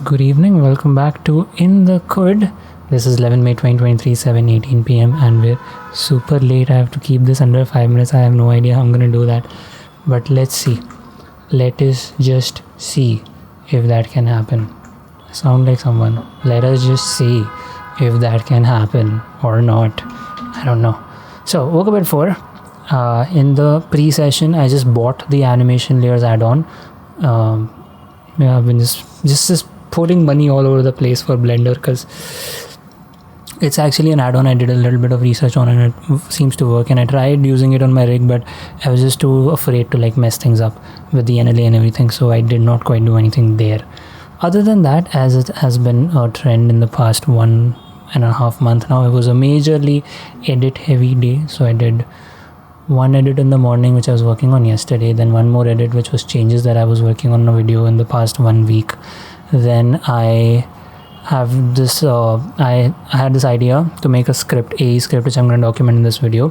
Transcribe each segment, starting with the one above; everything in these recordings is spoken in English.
Good evening, welcome back to In the Could. This is 11 May 2023, 7:18 p.m. and we're super late. I have to keep this under 5 minutes. I have no idea how I'm going to do that. But let's see. Let us just see if that can happen. I sound like someone. Let us just see if that can happen or not. I don't know. So, woke up at 4. In the pre-session, I just bought the animation layers add-on. I've been just putting money all over the place for Blender because it's actually an add-on. I did a little bit of research on it and it seems to work, and I tried using it on my rig, but I was just too afraid to mess things up with the NLA and everything, so I did not quite do anything there. Other than that, as it has been a trend in the past 1.5 months now, it was a majorly edit heavy day. So I did one edit in the morning which I was working on yesterday, then one more edit which was changes that I was working on a video in the past 1 week. Then I have this I had this idea to make a script, AE script, which I'm going to document in this video,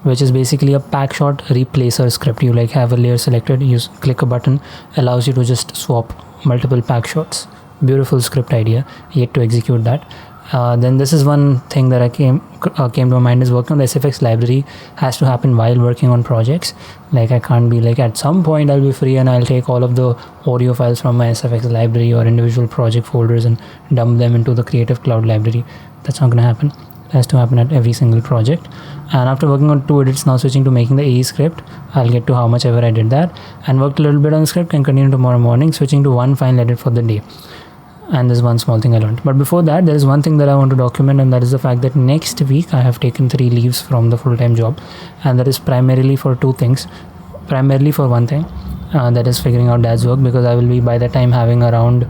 which is basically a pack shot replacer script. You have a layer selected, you click a button, allows you to just swap multiple pack shots. Beautiful script idea, yet to execute that. Then this is one thing that I came to my mind, is working on the SFX library has to happen while working on projects. I can't be at some point I'll be free and I'll take all of the audio files from my SFX library or individual project folders and dump them into the Creative Cloud library. That's not going to happen. It has to happen at every single project. And after working on 2 edits, now switching to making the AE script, I'll get to how much ever I did that, and worked a little bit on the script and continue tomorrow morning, switching to one final edit for the day. And there's one small thing I learned. But before that, there is one thing that I want to document, and that is the fact that next week I have taken 3 leaves from the full-time job, and that is primarily for 2 things. Primarily for one thing, that is figuring out dad's work, because I will be by that time having around,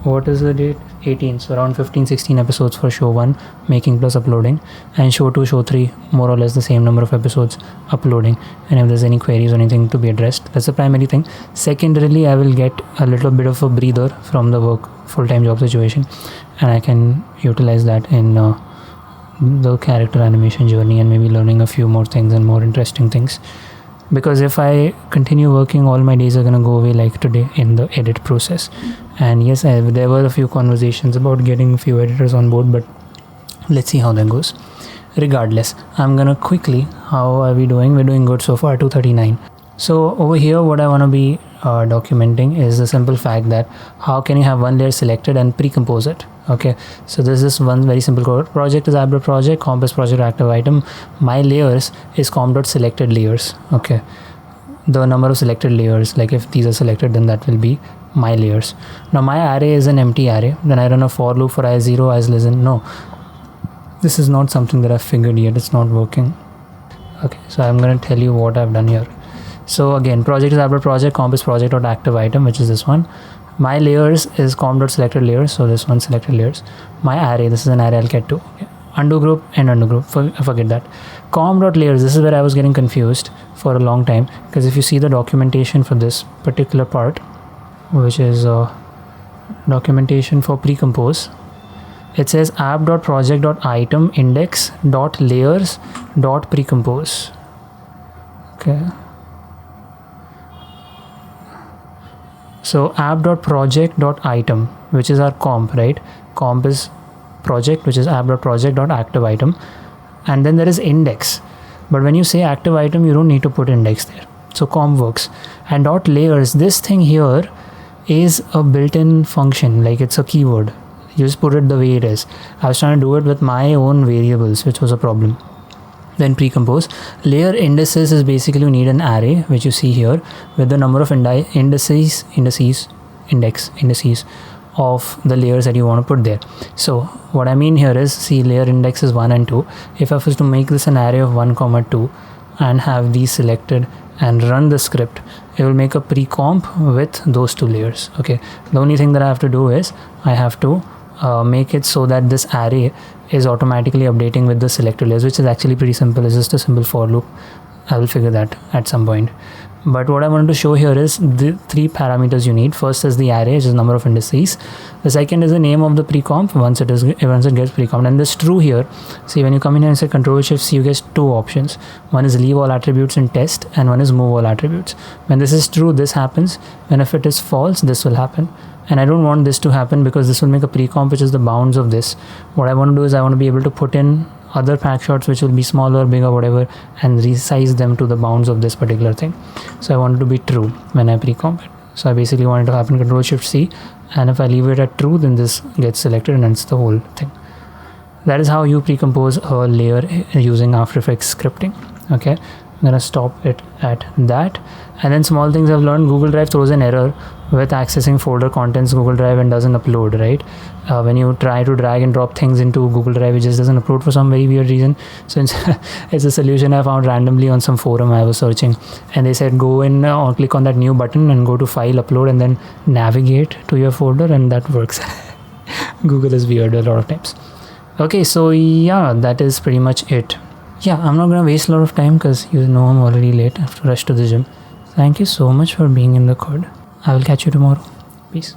what is the date? 18, so around 15-16 episodes for show 1, making plus uploading, and show 2, show 3, more or less the same number of episodes uploading. And if there's any queries or anything to be addressed, that's the primary thing. Secondarily, I will get a little bit of a breather from the full-time job situation, and I can utilize that in the character animation journey and maybe learning a few more things and more interesting things. Because if I continue working, all my days are going to go away like today in the edit process. And yes, there were a few conversations about getting a few editors on board, but let's see how that goes. Regardless, I'm going to quickly, how are we doing? We're doing good so far, 239. So over here, what I want to be documenting is the simple fact that how can you have one layer selected and pre-compose it. Okay, so this is one very simple code. Project is app project, comp is project active item. My layers is comp.selected layers. Okay, the number of selected layers, if these are selected, then that will be my layers. Now my array is an empty array. Then I run a for loop for i0, i less than. No, this is not something that I've figured yet. It's not working. Okay, so I'm going to tell you what I've done here. So again, project is app project, comp is project.active item, which is this one. My layers is comp.selected layers, so this one selected layers. My array, this is an array I'll get to. Okay. Undo group and undo group, forget that. Comp.layers, this is where I was getting confused for a long time, because if you see the documentation for this particular part, which is documentation for pre-compose, it says app.project.item index.layers.precompose. Okay. So app.project.item, which is our comp, right? Comp is project, which is app.project.active item. And then there is index. But when you say active item, you don't need to put index there. So comp works. And .layers, this thing here is a built-in function, it's a keyword. You just put it the way it is. I was trying to do it with my own variables, which was a problem. Then pre-compose. Layer indices is basically you need an array, which you see here, with the number of indices of the layers that you want to put there. So what I mean here is, see, layer index is 1 and 2. If I was to make this an array of 1, 2 and have these selected and run the script, it will make a pre-comp with those 2 layers. Okay, the only thing that I have to do is I have to make it so that this array is automatically updating with the selected layers, which is actually pretty simple. It's just a simple for loop. I will figure that at some point. But what I wanted to show here is the 3 parameters you need. First is the array, which is number of indices. The second is the name of the pre-comp once it gets pre-comp. And this true here, see, when you come in here and say Control-Shift-C, you get 2 options. One is leave all attributes in test, and one is move all attributes. When this is true, this happens. When if it is false, this will happen. and I don't want this to happen because this will make a pre-comp which is the bounds of this. What I want to do is I want to be able to put in other pack shots which will be smaller, bigger, whatever, and resize them to the bounds of this particular thing. So I want it to be true when I pre-comp it. So I basically want it to happen Control-Shift-C, and if I leave it at true, then this gets selected and it's the whole thing. That is how you pre-compose a layer using After Effects scripting. Okay, I'm gonna stop it at that. And then small things I've learned: Google Drive throws an error with accessing folder contents Google Drive and doesn't upload, right? When you try to drag and drop things into Google Drive, it just doesn't upload for some very weird reason. So it's a solution I found randomly on some forum I was searching, and they said go in or click on that new button and go to File, Upload, and then navigate to your folder, and that works. Google is weird a lot of times. Okay, so yeah, that is pretty much it. Yeah, I'm not gonna waste a lot of time because you know I'm already late. I have to rush to the gym. Thank you so much for being in the code. I will catch you tomorrow. Peace.